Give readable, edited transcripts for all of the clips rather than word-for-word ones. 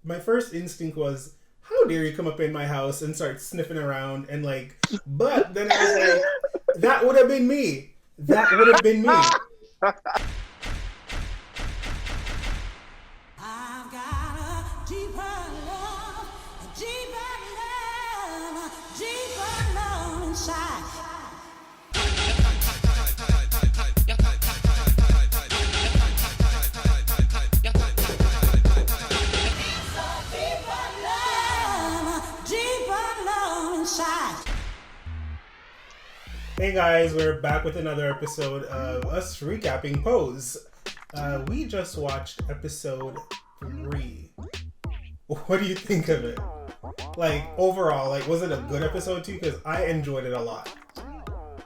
my first instinct was, how dare you come up in my house and start sniffing around and like, but then I was like, that would have been me. That would have been me. I've got a deeper love, deeper love inside. Hey guys, we're back with another episode of us recapping Pose. We just watched episode 3. What do you think of it? Like, overall, like, was it a good episode too? Because I enjoyed it a lot.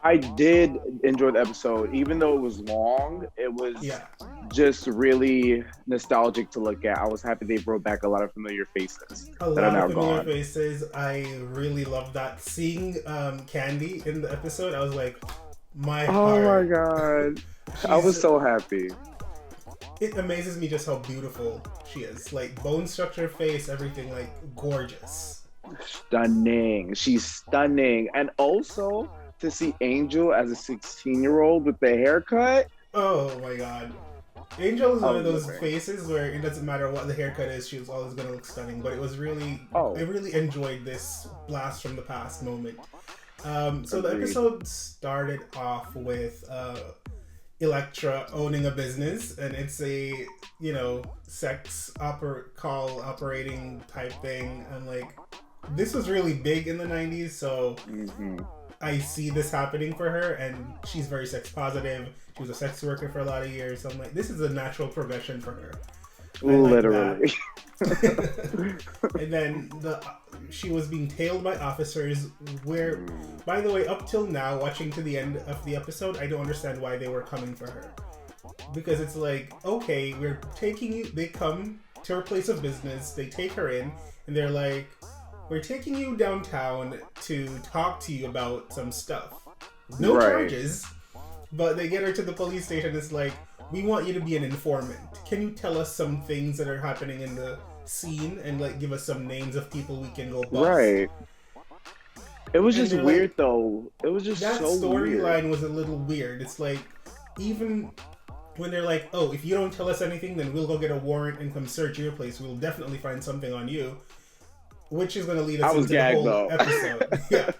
I did enjoy the episode. Even though it was long, it was just really nostalgic to look at. I was happy they brought back a lot of familiar faces that are now gone. Faces. I really loved that. Seeing Candy in the episode, I was like, my heart. Oh my god. I was so happy. It amazes me just how beautiful she is. Like, bone structure, face, everything, like, gorgeous. Stunning. She's stunning. And also, to see Angel as a 16-year-old with the haircut. Oh my god. Angel is one of those faces where it doesn't matter what the haircut is, she was always going to look stunning. But it was really, I really enjoyed this blast from the past moment. So the episode started off with Elektra owning a business, and it's a, sex call operating type thing. And like, this was really big in the 90s, so I see this happening for her, and she's very sex positive. She was a sex worker for a lot of years, so I'm like, this is a natural progression for her. Literally. And then she was being tailed by officers, where, by the way, up till now, watching to the end of the episode, I don't understand why they were coming for her. Because it's like, okay, we're taking you, they come to her place of business, they take her in, and they're like, we're taking you downtown to talk to you about some stuff. No charges, but they get her to the police station. It's like, we want you to be an informant. Can you tell us some things that are happening in the scene and like give us some names of people we can go bust? Right. It was just weird though. It was just that so weird. That storyline was a little weird. It's like, even when they're like, oh, if you don't tell us anything, then we'll go get a warrant and come search your place. We'll definitely find something on you. Which is going to lead us into the whole episode. Yeah.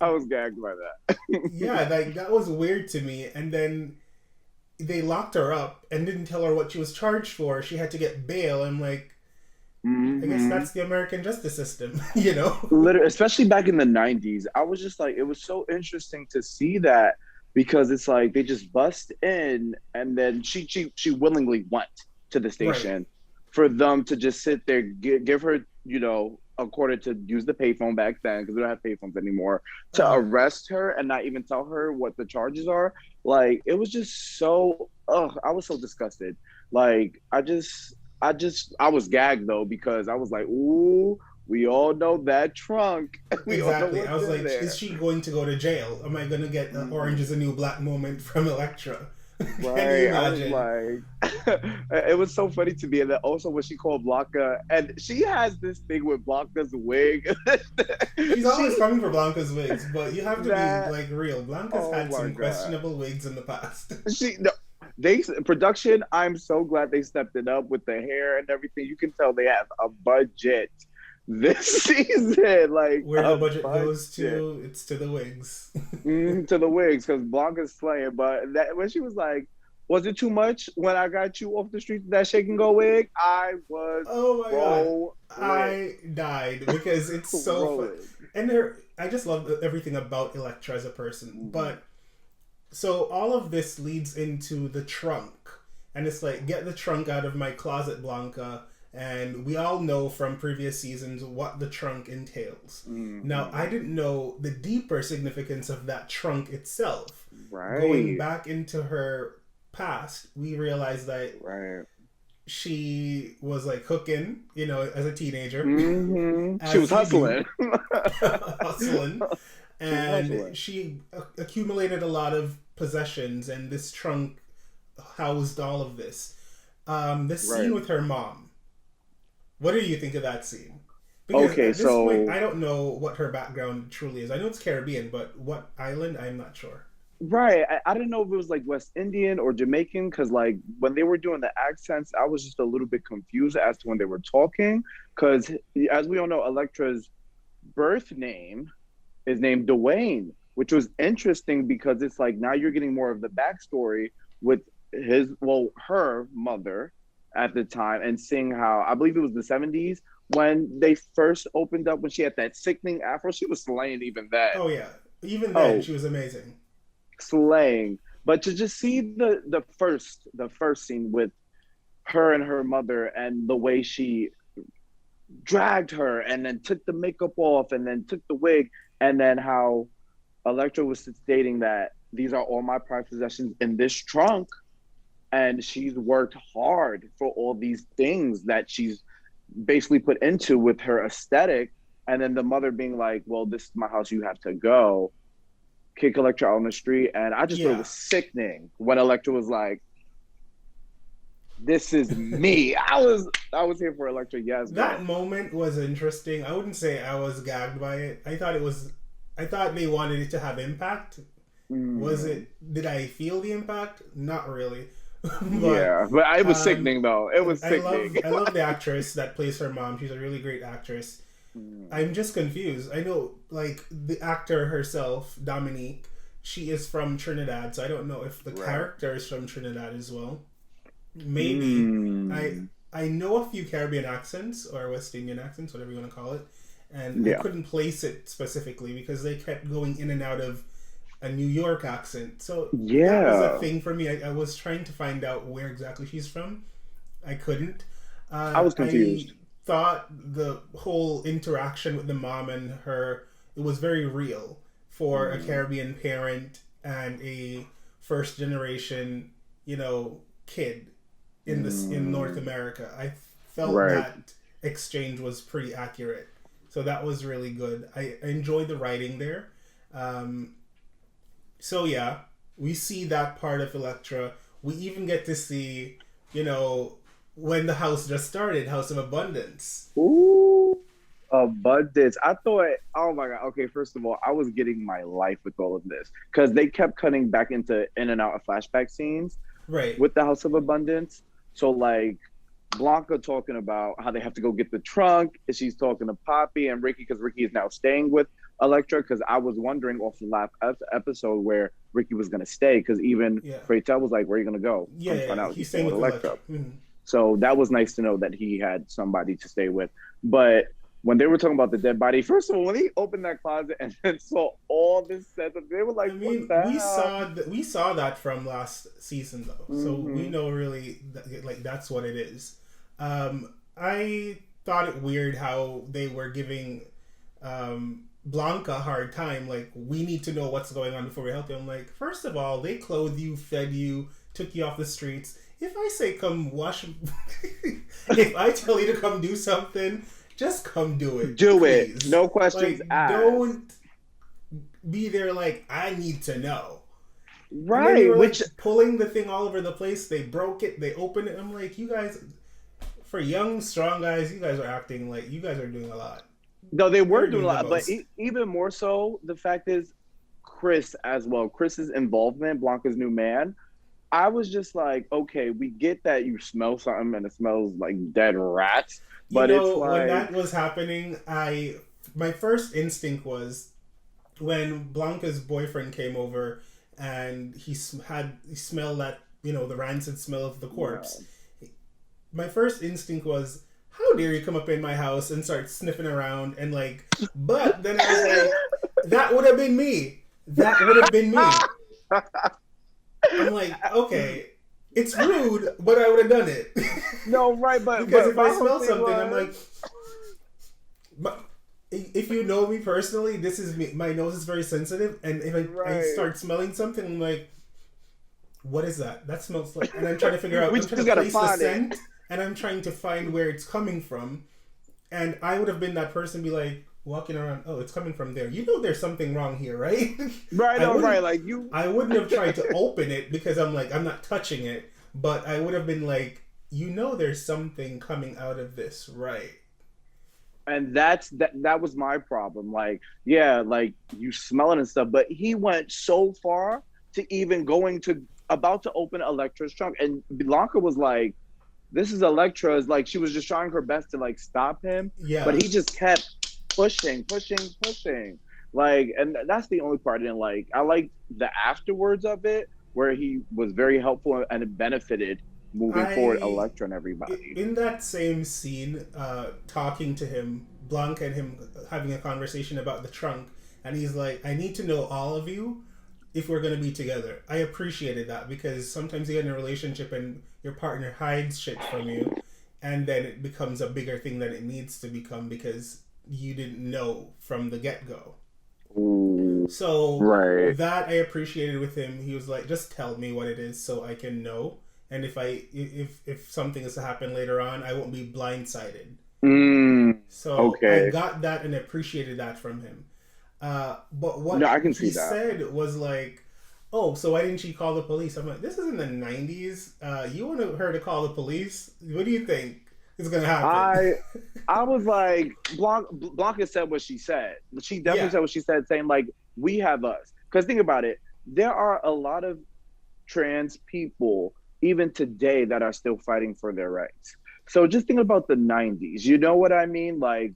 I was gagged by that. Yeah, like, that was weird to me. And then they locked her up and didn't tell her what she was charged for. She had to get bail. I'm like, I guess that's the American justice system, Literally, especially back in the 90s. I was just like, it was so interesting to see that, because it's like they just bust in, and then she willingly went to the station for them to just sit there, give her, a quarter to use the payphone back then, because we don't have payphones anymore, to arrest her and not even tell her what the charges are. Like, it was just so, I was so disgusted. Like, I was gagged though, because I was like, ooh, we all know that trunk. Exactly. I was like, is she going to go to jail? Am I going to get the Orange is the New Black moment from Elektra? Right. I was like, it was so funny to me. And then also when she called Blanca, and she has this thing with Blanca's wig. She's always coming for Blanca's wigs, but you have to be like real. Blanca's had some questionable wigs in the past. Production, I'm so glad they stepped it up with the hair and everything. You can tell they have a budget this season. Like, where the budget goes to, it's to the wigs. To the wigs, because Blanca's playing. But when she was like, was it too much when I got you off the street with that shake and go wig? I was God, I died, because it's so fun. And I just love everything about Elektra as a person. But so all of this leads into the trunk, and it's like, get the trunk out of my closet, Blanca. And we all know from previous seasons what the trunk entails. Now, I didn't know the deeper significance of that trunk itself. Going back into her past, we realized that she was like hooking, as a teenager. She was hustling. And she accumulated a lot of possessions, and this trunk housed all of this. The scene with her mom What do you think of that scene? Because Okay, at this so point, I don't know what her background truly is. I know it's Caribbean, but what island? I'm not sure. right, I didn't know if it was like West Indian or Jamaican because like when they were doing the accents, I was just a little bit confused as to when they were talking. Because as we all know, Elektra's birth name is named Dwayne, which was interesting because it's like now you're getting more of the backstory with her mother at the time and seeing how I believe it was the 70s when they first opened up when she had that sickening afro. She was slaying even then. Oh yeah, even then Oh, she was amazing. slaying. But to just see the first scene with her and her mother and the way she dragged her and then took the makeup off and then took the wig and then how Elektra was stating that these are all my prized possessions in this trunk and she's worked hard for all these things that she's basically put into with her aesthetic and then the mother being like, well, this is my house, you have to go, kick Elektra out on the street. And I just thought it Yeah, was sickening when Elektra was like, this is me. I was here for Elektra, yes, that but moment was interesting. I wouldn't say I was gagged by it. I thought they wanted it to have impact. Was it? Did I feel the impact? Not really. But yeah, but it was sickening though. It was sickening. I love the actress that plays her mom. She's a really great actress. I'm just confused. I know, like the actor herself, Dominique. She is from Trinidad, so I don't know if the character is from Trinidad as well. Maybe. I know a few Caribbean accents or West Indian accents, whatever you want to call it, and I couldn't place it specifically because they kept going in and out of a New York accent. So that was a thing for me. I was trying to find out where exactly she's from. I couldn't. I was confused. I thought the whole interaction with the mom and her, it was very real for a Caribbean parent and a first generation, kid in North America. I felt that exchange was pretty accurate. So that was really good. I enjoyed the writing there. So yeah, we see that part of Elektra. We even get to see, when the house just started, House of Abundance. Ooh, abundance. I thought, oh my God. Okay, first of all, I was getting my life with all of this because they kept cutting back into in and out of flashback scenes Right. with the House of Abundance. So like Blanca talking about how they have to go get the trunk, and she's talking to Poppy and Ricky because Ricky is now staying with Elektra. Because I was wondering off the last episode where Ricky was gonna stay because even Freytel was like, "Where are you gonna go?" He's staying with Elektra. Mm-hmm. So that was nice to know that he had somebody to stay with. But when they were talking about the dead body, first of all, when he opened that closet and then saw all this setup, they were like, "What the hell?" We saw that from last season though, so we know really that's what it is. I thought it weird how they were giving Blanca a hard time. Like, we need to know what's going on before we help you. I'm like, first of all, they clothed you, fed you, took you off the streets. If I say come wash, if I tell you to come do something, just come do it. Do please. it. No questions asked. Don't be there like, I need to know. Right. They were pulling the thing all over the place. They broke it. They opened it. I'm like, you guys, for young, strong guys, you guys are acting like you guys are doing a lot. No, they were doing a lot. But even more so, the fact is, Chris as well. Chris's involvement, Blanca's new man. I was just like, okay, we get that you smell something and it smells like dead rats. But it's like, when that was happening, my first instinct was when Blanca's boyfriend came over and he smelled that, the rancid smell of the corpse. Yeah. My first instinct was, how dare you come up in my house and start sniffing around and but then I was like, that would have been me. That would have been me. I'm like, okay, it's rude, but I would have done it. No, right, but because if I smell something, I'm like, if you know me personally, this is me. My nose is very sensitive, and if I start smelling something, I'm like, what is that? That smells like, and I'm trying to figure out. I'm trying to place the scent, and I'm trying to find where it's coming from, and I would have been that person, be like, walking around, oh, it's coming from there. There's something wrong here, right? Right, right. Like you, I wouldn't have tried to open it because I'm like, I'm not touching it. But I would have been like, you know there's something coming out of this, right? And that was my problem. Like, yeah, like you smell it and stuff, but he went so far to even going to about to open Electra's trunk, and Blanca was like, "This is Electra's." Like, she was just trying her best to like stop him, but Yeah. he just kept pushing, pushing, pushing. Like, and that's the only part I didn't like. I liked the afterwards of it, where he was very helpful and it benefited moving forward I Electra and everybody. in that same scene, talking to him, Blanca and him having a conversation about the trunk, and he's like, "I need to know all of you if we're gonna be together." I appreciated that because sometimes you get in a relationship and your partner hides shit from you, and then it becomes a bigger thing than it needs to become because you didn't know from the get go. Ooh, So right. that I appreciated with him. He was like, "Just tell me what it is so I can know. And if something is to happen later on, I won't be blindsided." Mm, So I okay. got that and appreciated that from him. But No, what I can he see that. said was like, "Oh, so why didn't she call the police?" I'm like, "This is in the '90s. You want her to call the police? What do you think is gonna happen?" I I was like, Blanca said what she said. She definitely Yeah. said what she said, saying like, "We have us." Because think about it, there are a lot of trans people even today that are still fighting for their rights. So just think about the '90s. You know what I mean? Like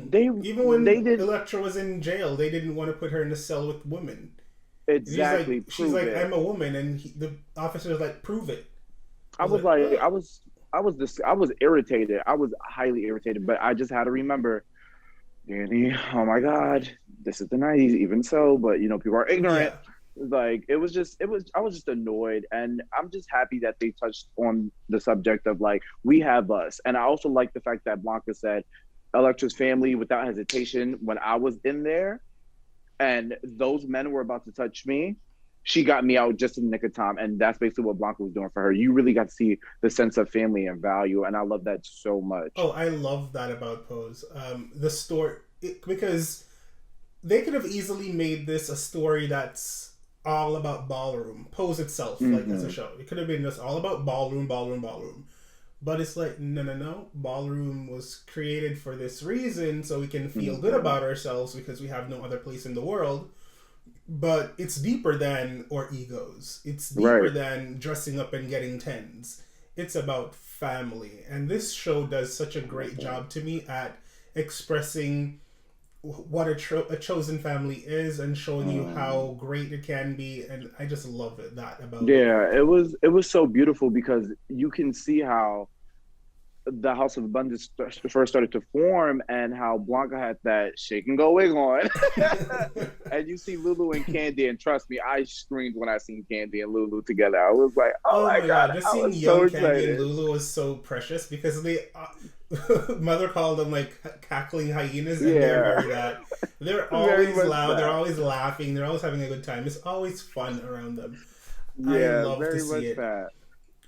they Even they when did Elektra was in jail, they didn't want to put her in a cell with women. And exactly she's prove like, it. "I'm a woman," and the officer was like, "Prove it." I I was was like, like, "Ugh." I was irritated. I was highly irritated, but I just had to remember, Danny, oh my God, this is the '90s, even so, but you know, people are ignorant. Yeah, Like I was just annoyed, and I'm just happy that they touched on the subject of like we have us. And I also like the fact that Blanca said Electra's family without hesitation when I was in there and those men were about to touch me. She got me out just in the nick of time, and that's basically what Blanca was doing for her. You really got to see the sense of family and value, and I love that so much. oh, I love that about Pose. The story because they could have easily made this a story that's all about Ballroom, Pose itself, like as a Hmm. show. It could have been just all about Ballroom, Ballroom, Ballroom. But it's like, no, no, no. Ballroom was created for this reason, so we can feel good Hmm. about ourselves because we have no other place in the world. But it's deeper than our egos. It's deeper Right. than dressing up and getting tens. It's about family. And this show does such a great job to me at expressing what a chosen family is and showing you Um, how great it can be. And I just love it, that about it. yeah, it was so beautiful because you can see how the House of Abundance first started to form and how Blanca had that shake and go wig on. And you see Lulu and Candy, and trust me, I screamed when I seen Candy and Lulu together. I was like, oh Oh my my God, god, just I seeing was so young Candy and excited. Lulu was so precious because they mother called them like cackling hyenas, and they're Yeah, very that. They're very always much loud, they're that. always laughing, they're always having a good time. It's always fun around them. I Yeah, love to very see much it. that.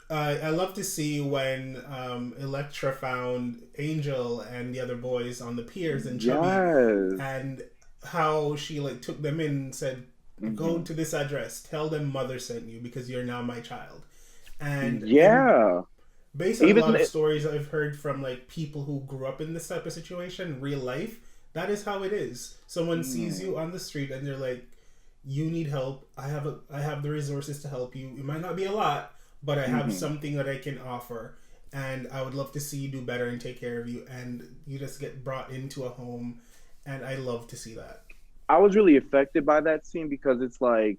I love to see when Elektra found Angel and the other boys on the piers in Chubby, Yes. and how she like took them in and said, "Go Hmm. to this address. Tell them mother sent you because you're now my child." And in Yeah. based on a Even lot of stories I've heard from like people who grew up in this type of situation, real life, that is how it is. Someone sees you mm, on the street and they're like, "You need help. I have the resources to help you. It might not be a lot, but I have mhm. something that I can offer, and I would love to see you do better and take care of you." And you just get brought into a home, and I love to see that. I was really affected by that scene because it's like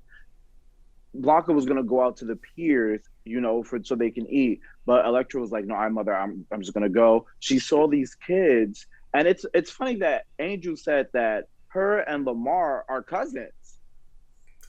Blanca was gonna go out to the piers, you know, for so they can eat. But Electra was like, "No, I'm mother. I'm just gonna go." She saw these kids, and it's funny that Angel said that her and Lamar are cousins.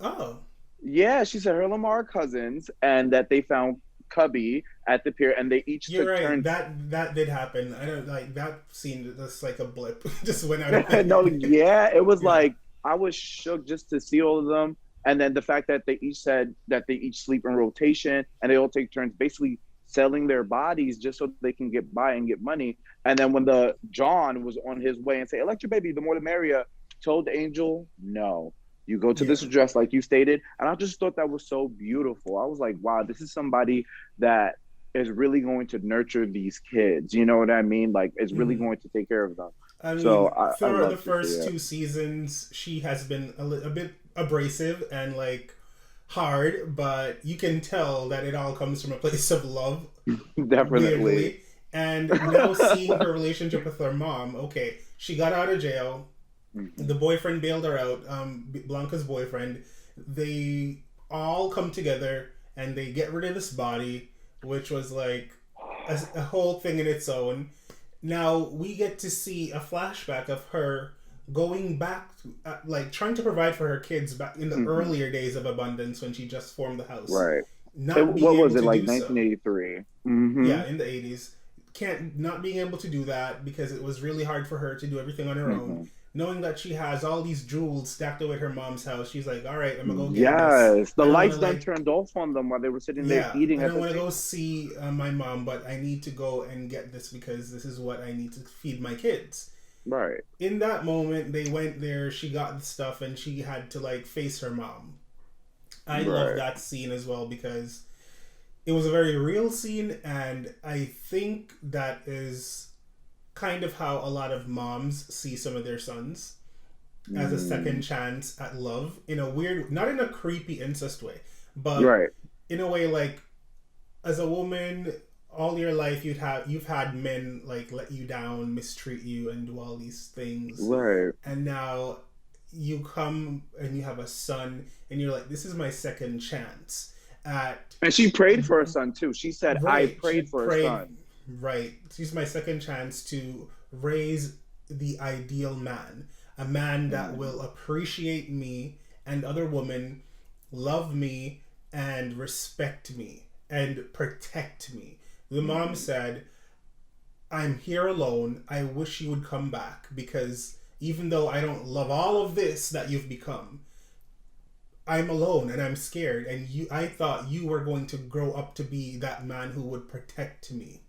Oh, Yeah, she said her and Lamar are cousins, and that they found Cubby at the pier, and they each you're took right. turns. That did happen. I don't like that scene. That's like a blip. Just went out of my No, head. yeah, it was Yeah. like I was shook just to see all of them, and then the fact that they each said that they each sleep in rotation and they all take turns, basically selling their bodies just so they can get by and get money. And then when the John was on his way and say, "Electra baby, the more the merrier," told Angel, "No, you go to this Yeah. address like you stated." And I just thought that was so beautiful. I was like, wow, this is somebody that is really going to nurture these kids. You know what I mean? Like, is really Mhm. going to take care of them. I So mean, I throughout the love to see first it. 2 seasons, she has been a bit abrasive and like hard, but you can tell that it all comes from a place of love, Definitely. weirdly. And now seeing her relationship with her mom, okay, she got out of jail. The Mhm. boyfriend bailed her out. Blanca's boyfriend. They all come together and they get rid of this body, which was like a whole thing in its own. Now we get to see a flashback of her going back, like trying to provide for her kids back in the Mhm. earlier days of abundance when she just formed the house, Right. not being What able was it, to like do so. 1983? Mm-hmm. Yeah, in the 80s, can't not being able to do that because it was really hard for her to do everything on her own. Mm-hmm. Knowing that she has all these jewels stacked away at her mom's house, she's like, "All right, I'm gonna go get this. Yes, the I don't want to lights done like turned off on them while they were sitting there yeah, eating I at don't the want to go table. see my mom, but I need to go and get this because this is what I need to feed my kids." Right, In that moment, they went there, she got the stuff, and she had to like face her mom. I love right. that scene as well because it was a very real scene, and I think that is kind of how a lot of moms see some of their sons as a second Mm, chance at love in a weird, not in a creepy incest way, but right, in a way like as a woman all your life you've had men like let you down, mistreat you, and do all these things, right. and now you come and you have a son and you're like, this is my second chance at And she prayed for her son too. She said, "I right. She prayed for her prayed son." right. This is my second chance to raise the ideal man, a man that Mm, will appreciate me and other women, love me and respect me and protect me. The mom mm. said, I'm here alone. I wish you would come back because even though I don't love all of this that you've become, I'm alone and I'm scared. And I thought you were going to grow up to be that man who would protect me.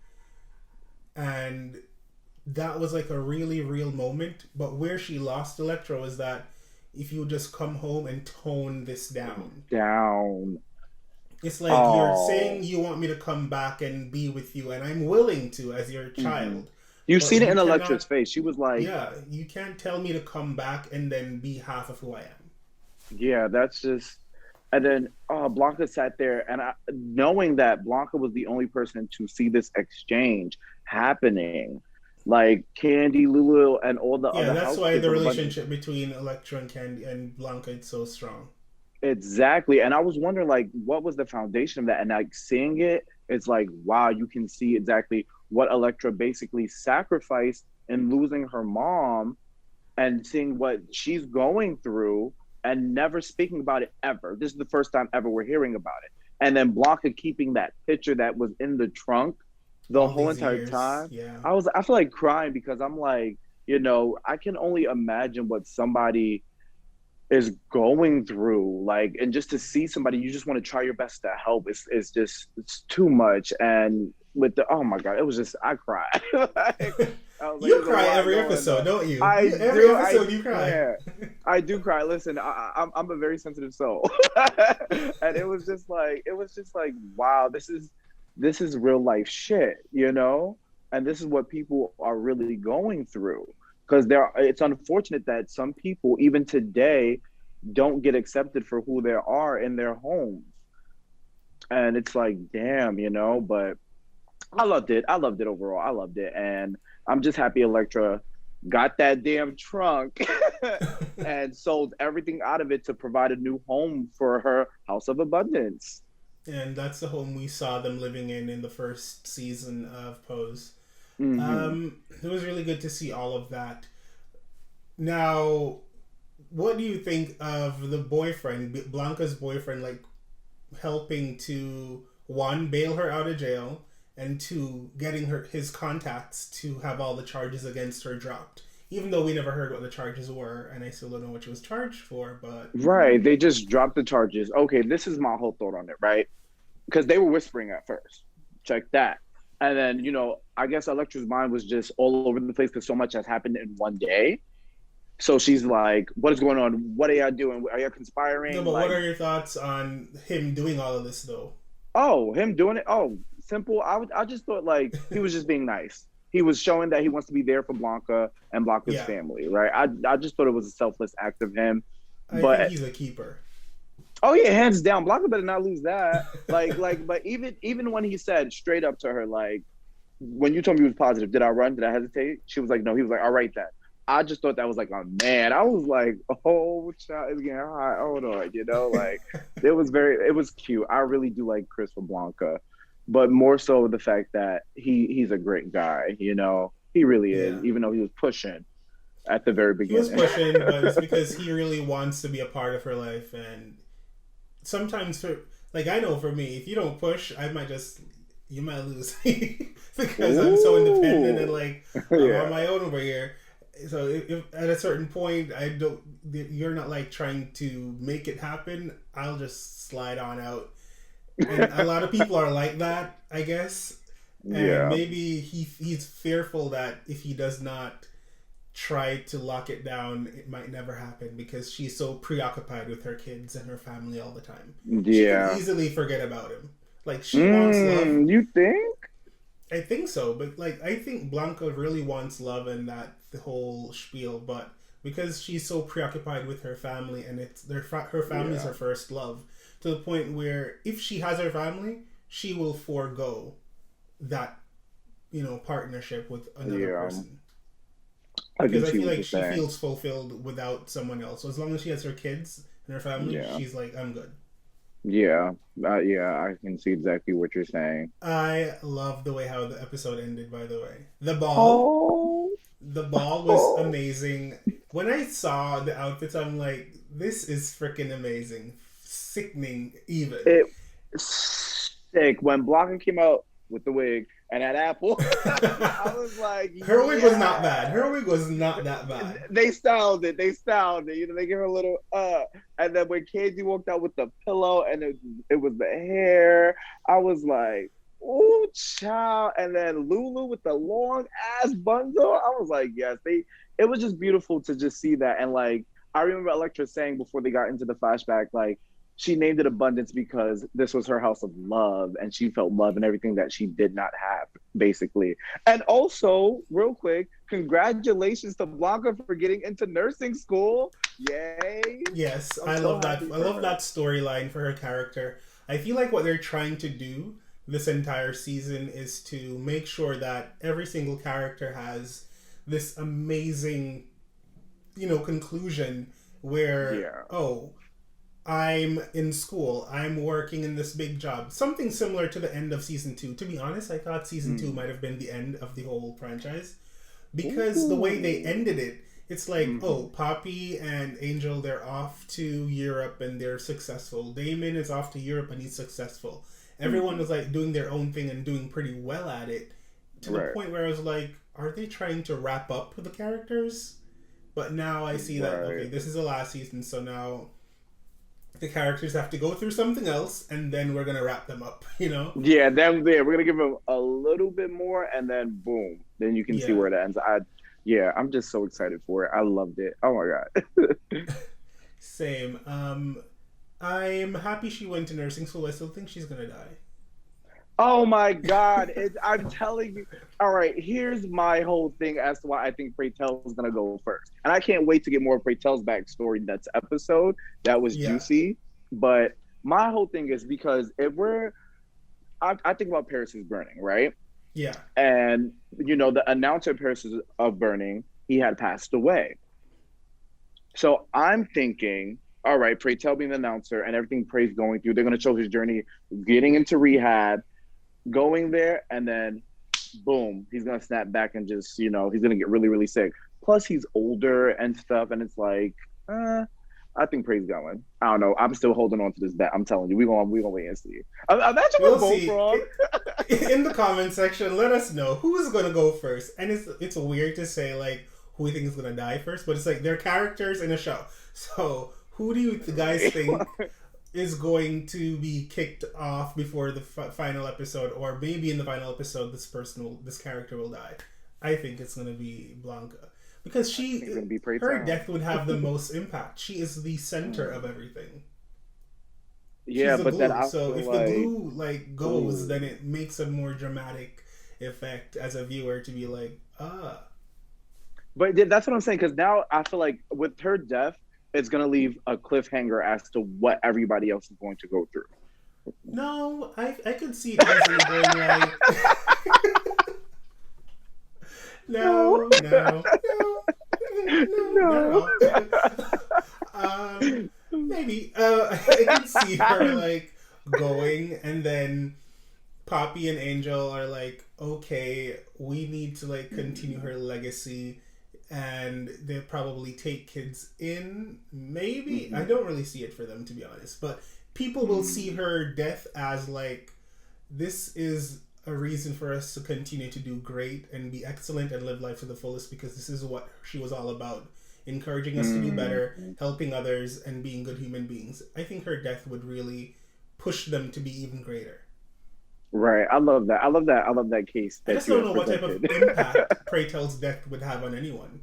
And that was like a really real moment. But where she lost Electro was that if you would just come home and tone this down, Down. it's like you're saying Oh. you want me to come back and be with you, and I'm willing to as your Hmm. child. You've But seen it you in Electra's cannot, face. She was like, yeah, you can't tell me to come back and then be half of who I am. "Yeah, that's just." And then Blanca sat there, and knowing that Blanca was the only person to see this exchange happening, like Candy, Lulu, and all the Yeah, other that's house why kids the of Abundance. relationship between Electra and Candy and Blanca is so strong. Exactly. And I was wondering, like, what was the foundation of that? And like seeing it, it's like, wow, you can see exactly what Electra basically sacrificed in losing her mom and seeing what she's going through and never speaking about it ever. This is the first time ever we're hearing about it. And then Blanca keeping that picture that was in the trunk the All whole these entire years, time. yeah. I feel like crying because I'm like, I can only imagine what somebody is going through, like, and just to see somebody you just want to try your best to help is just, it's too much. And with the, oh my god, it was just, I cried. Like, I was like, You there's a cry lot every going episode, on. don't you? I Every do, I episode you cry. yeah, I do cry. Listen, I'm a very sensitive soul. And it was just like wow, this is real life shit. And this is what people are really going through, because it's unfortunate that some people even today don't get accepted for who they are in their homes. And it's like, damn. But I loved it overall. I loved it. And I'm just happy Electra got that damn trunk and sold everything out of it to provide a new home for her House of Abundance. And that's the home we saw them living in the first season of Pose. Hmm. It was really good to see all of that. Now, what do you think of the boyfriend, Blanca's boyfriend, like helping to one, bail her out of jail, and two, getting his contacts to have all the charges against her dropped? Even though we never heard what the charges were, and I still don't know what she was charged for, but Right. They just dropped the charges. Okay, this is my whole thought on it, right? Because they were whispering at first. Check that. And then, I guess Electra's mind was just all over the place because so much has happened in one day. So she's like, what is going on? What are y'all doing? Are y'all no. conspiring? But what Like, are your thoughts on him doing all of this, though? oh, him doing it? Oh, simple. I just thought like he was just being nice. He was showing that he wants to be there for Blanca and Blanca's Yeah. family, right? I just thought it was a selfless act of him. I think But he's a keeper. oh yeah, hands down, Blanca better not lose that. But even when he said straight up to her, like, when you told me he was positive, did I run? Did I hesitate? She was like, no. He was like, all right then. I just thought that was like a man. I was like, oh, child, it's getting hot. Hold on, like it was cute. I really do like Chris for Blanca, but more so the fact that he's a great guy. He really is. Yeah. Even though he was pushing at the very He was beginning. pushing, but it's because he really wants to be a part of her life. And sometimes, I know for me, if you don't push, you might lose because I'm so independent and I'm on my own over here. So if at a certain point you're not like trying to make it happen, I'll just slide on out. And a lot of people are like that, I guess. And maybe he's fearful that if he does not try to lock it down, it might never happen because she's so preoccupied with her kids and her family all the time. She can easily forget about him. Like, she wants love. You think? I think so, but I think Blanca really wants love and the whole spiel, but because she's so preoccupied with her family and her family is her first love, to the point where if she has her family, she will forego that partnership with another person. Because I feel like she feels fulfilled without someone else. So as long as she has her kids and her family, she's like, I'm good. Yeah, I can see exactly what you're saying. I love the way how the episode ended, by the way. The ball was amazing. When I saw the outfits, I'm like, this is freaking amazing. Sickening, even. It's sick. When Blanca came out with the wig and that apple, I was like, her wig was not bad. Her wig was not that bad. They styled it. They give her a little and then when Casey walked out with the pillow and it was the hair, I was like, ooh, child. And then Lulu with the long ass bundle, I was like, yes, it was just beautiful to just see that. And I remember Elektra saying before they got into the flashback, she named it Abundance because this was her house of love and she felt love and everything that she did not have, basically. And also, real quick, congratulations to Blanca for getting into nursing school. Yay. Yes, I love that. I love that storyline for her character. I feel like what they're trying to do this entire season is to make sure that every single character has this amazing, conclusion where, I'm in school. I'm working in this big job. Something similar to the end of season 2. To be honest, I thought season 2 might have been the end of the whole franchise. Because the way they ended it, it's like, Poppy and Angel, they're off to Europe and they're successful. Damon is off to Europe and he's successful. Everyone was doing their own thing and doing pretty well at it. To the point where I was like, are they trying to wrap up the characters? But now I see that, okay, this is the last season, so now the characters have to go through something else, and then we're gonna wrap them up. Yeah, then we're gonna give them a little bit more, and then boom, then you can see where it ends. I'm just so excited for it. I loved it. Oh my god. Same. I'm happy she went to nursing school. I still think she's gonna die. Oh my god! I'm telling you. All right, here's my whole thing as to why I think Praytel's gonna go first, and I can't wait to get more of Praytel's backstory next episode. That was juicy, but my whole thing is because I think about Paris is Burning, right? Yeah. And the announcer of Paris of Burning, he had passed away. So I'm thinking, all right, Praytel being the announcer and everything Pray's going through, they're gonna show his journey, getting into rehab, going there, and then boom, he's gonna snap back and just he's gonna get really, really sick. Plus he's older and stuff, and it's like I think Pray's going. I don't know, I'm still holding on to this bet. I'm telling you, we're gonna wait and see. Imagine we're both wrong. In the comment section, let us know who's gonna go first. And it's weird to say who we think is gonna die first, but it's they're characters in a show. So who do you guys think is going to be kicked off before the final episode, or maybe in the final episode this character will die? I think it's going to be Blanca because her death would have the most impact. She is the center of everything. Yeah, the but then glue. I So feel if like, the glue like goes, ooh. then it makes a more dramatic effect as a viewer to be like, ah. But that's what I'm saying. Because now I feel like with her death, it's gonna leave a cliffhanger as to what everybody else is going to go through. No, I could see it easily going like No, not at no. all. Maybe I can see her like going, and then Poppy and Angel are like, okay, we need to like continue her legacy, and they probably take kids in. Maybe I don't really see it for them, to be honest, but people will see her death as like, this is a reason for us to continue to do great and be excellent and live life to the fullest, because this is what she was all about, encouraging us to do better, helping others, and being good human beings. I think her death would really push them to be even greater. Right. I love that. I love that. I love that case I that just you don't have know what type of presented. impact Pray Tell's death would have on anyone.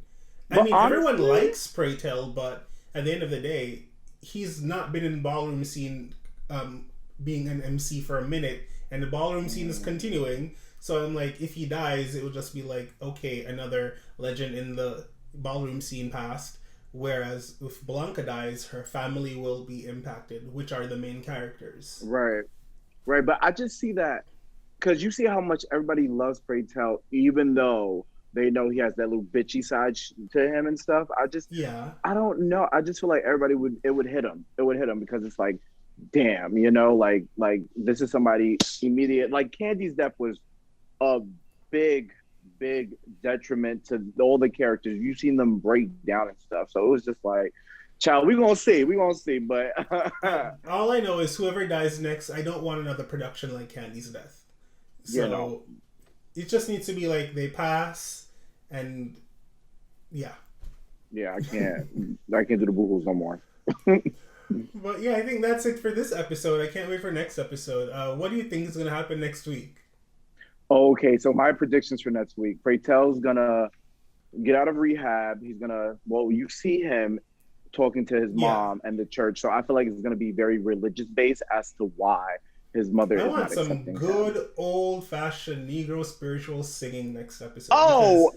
I But mean, everyone honestly, likes Pray Tell, but at the end of the day, he's not been in the ballroom scene being an MC for a minute, and the ballroom scene is continuing. So I'm like, if he dies, it will just be like, okay, another legend in the ballroom scene passed. Whereas if Blanca dies, her family will be impacted, which are the main characters. right, right. But I just see that because you see how much everybody loves Pray Tell, even though they know he has that little bitchy side to him and stuff. Yeah. I don't know. I just feel like everybody would hit him. It would hit him because it's like, damn, like this is somebody immediate. Like Candy's death was a big, big detriment to all the characters. You've seen them break down and stuff. So it was just like, child, we're gonna see. But All I know is whoever dies next, I don't want another production like Candy's death. So it just needs to be like they pass, and yeah. Yeah, I can't do the boo-boos no more. But yeah, I think that's it for this episode. I can't wait for next episode. What do you think is going to happen next week? Okay, so my predictions for next week. Pray Tell's gonna get out of rehab. He's gonna, well, you see him talking to his mom and the church. So I feel like it's gonna be very religious based as to why his mother I is want not some accepting good him. old-fashioned Negro spiritual singing next episode. Oh,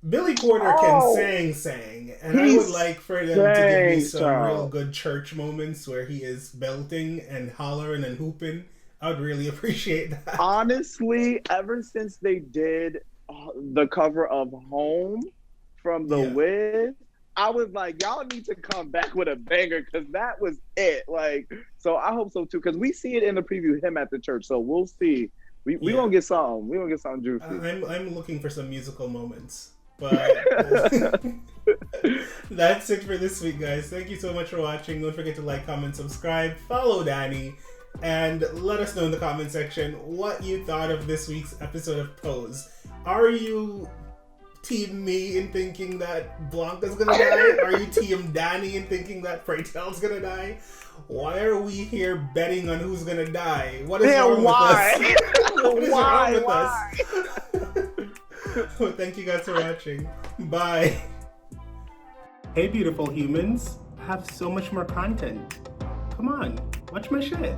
Billy Porter can sing, and I would like for them to give me some real good church moments where he is belting and hollering and hooping. I would really appreciate that. Honestly, ever since they did the cover of Home from The Wiz, I was like, y'all need to come back with a banger because that was it. Like, so I hope so too, because we see it in the preview, him at the church. So we'll see. We gonna get something. We gonna get something juicy. I'm looking for some musical moments. But that's it for this week, guys. Thank you so much for watching. Don't forget to like, comment, subscribe, follow Danny, and let us know in the comment section what you thought of this week's episode of Pose. Are you team me in thinking that Blanca's gonna die? Are you team Danny in thinking that Pray Tell's gonna die? Why are we here betting on who's gonna die? What is wrong with us? What is wrong with us? Well, thank you guys for watching. Bye. Hey, beautiful humans. I have so much more content. Come on, watch my shit.